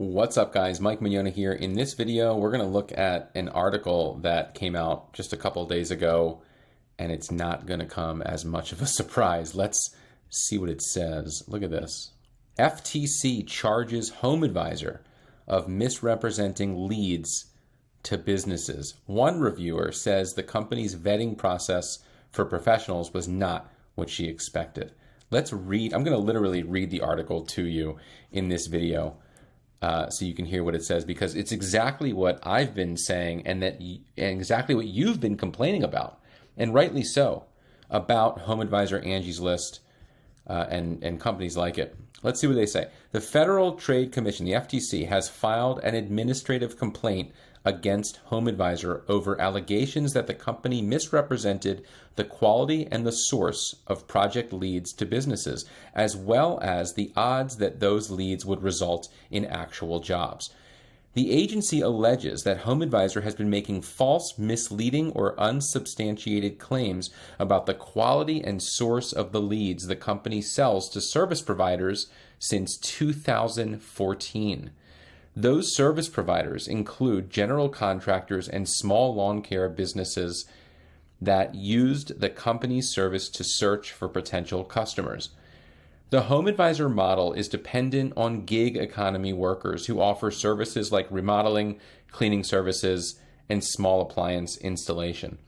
What's up, guys? Mike Mignona here. In this video, we're going to look at an article that came out just a couple days ago, and it's not going to come as much of a surprise. Let's see what it says. Look at this. FTC charges Homeadvisor of misrepresenting leads to businesses. One reviewer says the company's vetting process for professionals was not what she expected. Let's read. I'm going to literally read the article to you in this video. So you can hear what it says, because it's exactly what I've been saying and exactly what you've been complaining about, and rightly so, about Homeadvisor, Angie's List, and companies like it. Let's see what they say. The Federal Trade Commission, the FTC, has filed an administrative complaint against Homeadvisor over allegations that the company misrepresented the quality and the source of project leads to businesses, as well as the odds that those leads would result in actual jobs. The agency alleges that Homeadvisor has been making false, misleading, or unsubstantiated claims about the quality and source of the leads the company sells to service providers since 2014. Those service providers include general contractors and small lawn care businesses that used the company's service to search for potential customers. The Homeadvisor model is dependent on gig economy workers who offer services like remodeling, cleaning services, and small appliance installation.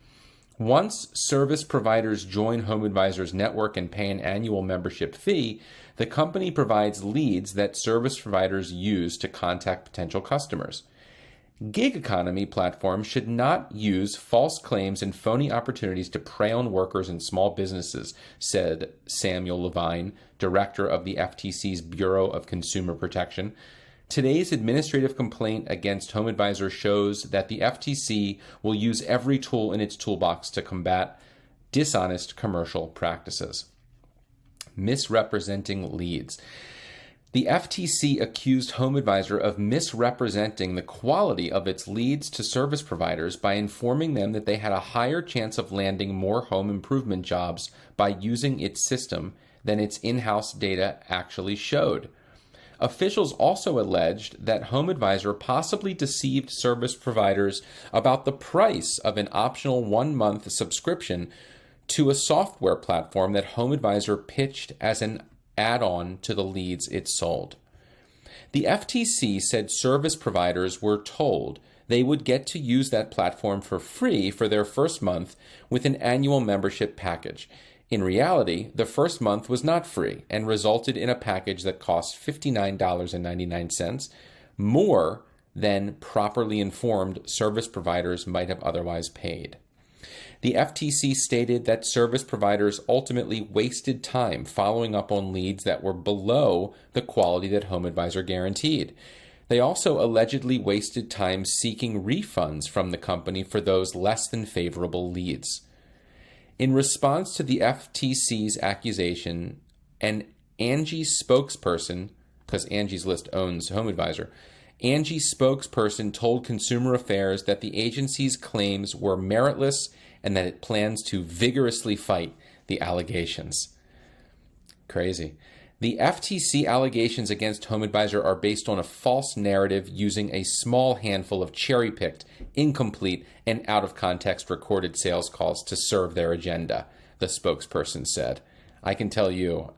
Once service providers join Homeadvisor's network and pay an annual membership fee, the company provides leads that service providers use to contact potential customers. Gig economy platforms should not use false claims and phony opportunities to prey on workers and small businesses, said Samuel Levine, director of the FTC's Bureau of Consumer Protection. Today's administrative complaint against Homeadvisor shows that the FTC will use every tool in its toolbox to combat dishonest commercial practices. Misrepresenting leads. The FTC accused Homeadvisor of misrepresenting the quality of its leads to service providers by informing them that they had a higher chance of landing more home improvement jobs by using its system than its in-house data actually showed. Officials also alleged that Homeadvisor possibly deceived service providers about the price of an optional 1-month subscription to a software platform that Homeadvisor pitched as an add-on to the leads it sold. The FTC said service providers were told they would get to use that platform for free for their first month with an annual membership package. In reality, the first month was not free and resulted in a package that cost $59.99, more than properly informed service providers might have otherwise paid. The FTC stated that service providers ultimately wasted time following up on leads that were below the quality that Homeadvisor guaranteed. They also allegedly wasted time seeking refunds from the company for those less than favorable leads. In response to the FTC's accusation, an Angie spokesperson, because Angie's List owns Homeadvisor, Angie spokesperson told Consumer Affairs that the agency's claims were meritless and that it plans to vigorously fight the allegations. Crazy. The FTC allegations against Homeadvisor are based on a false narrative using a small handful of cherry-picked, incomplete, and out-of-context recorded sales calls to serve their agenda, the spokesperson said. I can tell you,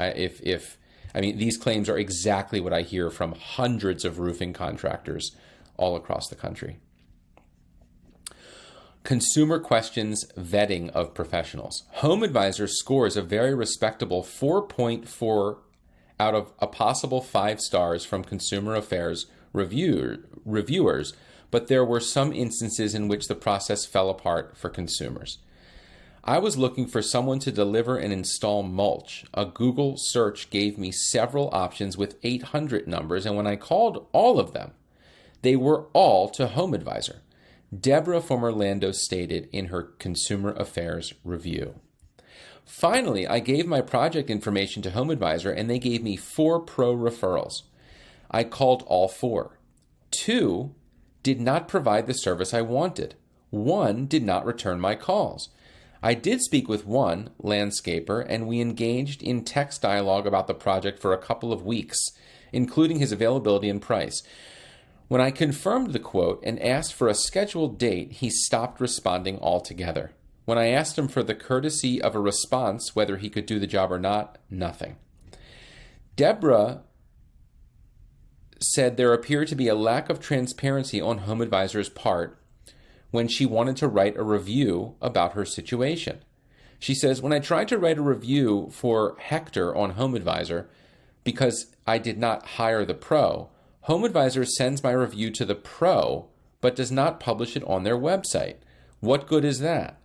these claims are exactly what I hear from hundreds of roofing contractors all across the country. Consumer questions vetting of professionals. Homeadvisor scores a very respectable 4.4 out of a possible 5 stars from Consumer Affairs reviewers, but there were some instances in which the process fell apart for consumers. I was looking for someone to deliver and install mulch. A Google search gave me several options with 800 numbers, and when I called all of them, they were all to Homeadvisor. Deborah from Orlando stated in her Consumer Affairs review. Finally, I gave my project information to Homeadvisor and they gave me 4 pro referrals. I called all 4. 2 did not provide the service I wanted. 1 did not return my calls. I did speak with one landscaper and we engaged in text dialogue about the project for a couple of weeks, including his availability and price. When I confirmed the quote and asked for a scheduled date, he stopped responding altogether. When I asked him for the courtesy of a response, whether he could do the job or not, nothing. Deborah said there appeared to be a lack of transparency on Homeadvisor's part when she wanted to write a review about her situation. She says, when I tried to write a review for Hector on Homeadvisor because I did not hire the pro, Homeadvisor sends my review to the pro but does not publish it on their website. What good is that?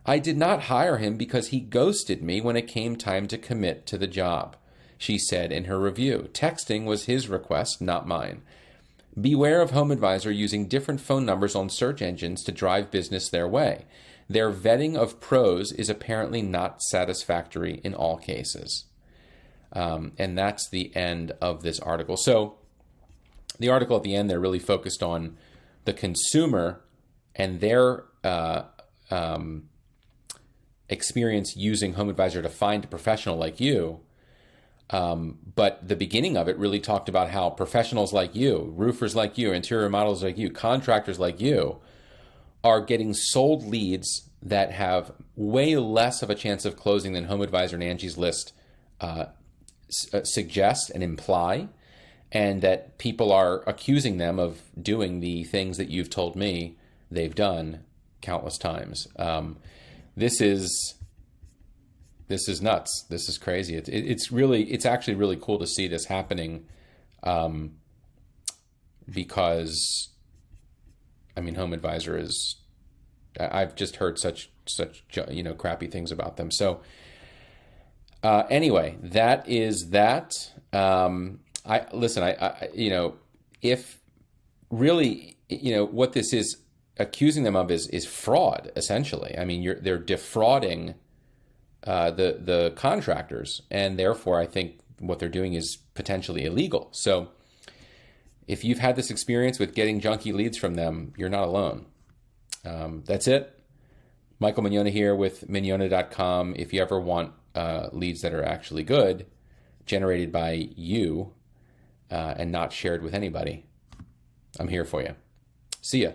I did not hire him because he ghosted me when it came time to commit to the job, she said in her review. Texting was his request, not mine. Beware of Homeadvisor using different phone numbers on search engines to drive business their way. Their vetting of pros is apparently not satisfactory in all cases. And that's the end of this article. So the article at the end, they're really focused on the consumer and their experience using Homeadvisor to find a professional like you. But the beginning of it really talked about how professionals like you, roofers like you, interior models like you, contractors like you are getting sold leads that have way less of a chance of closing than Homeadvisor and Angie's List suggest and imply, and that people are accusing them of doing the things that you've told me they've done countless times. This is nuts. This is crazy. It's actually really cool to see this happening, because I mean, Homeadvisor is, I've just heard such crappy things about them. So anyway, that is that. If really, what this is accusing them of is fraud, essentially. I mean, they're defrauding the contractors, and therefore I think what they're doing is potentially illegal. So if you've had this experience with getting junky leads from them, you're not alone. That's it. Michael Mignona here with Mignona.com. If you ever want leads that are actually good, generated by you and not shared with anybody, I'm here for you. See ya.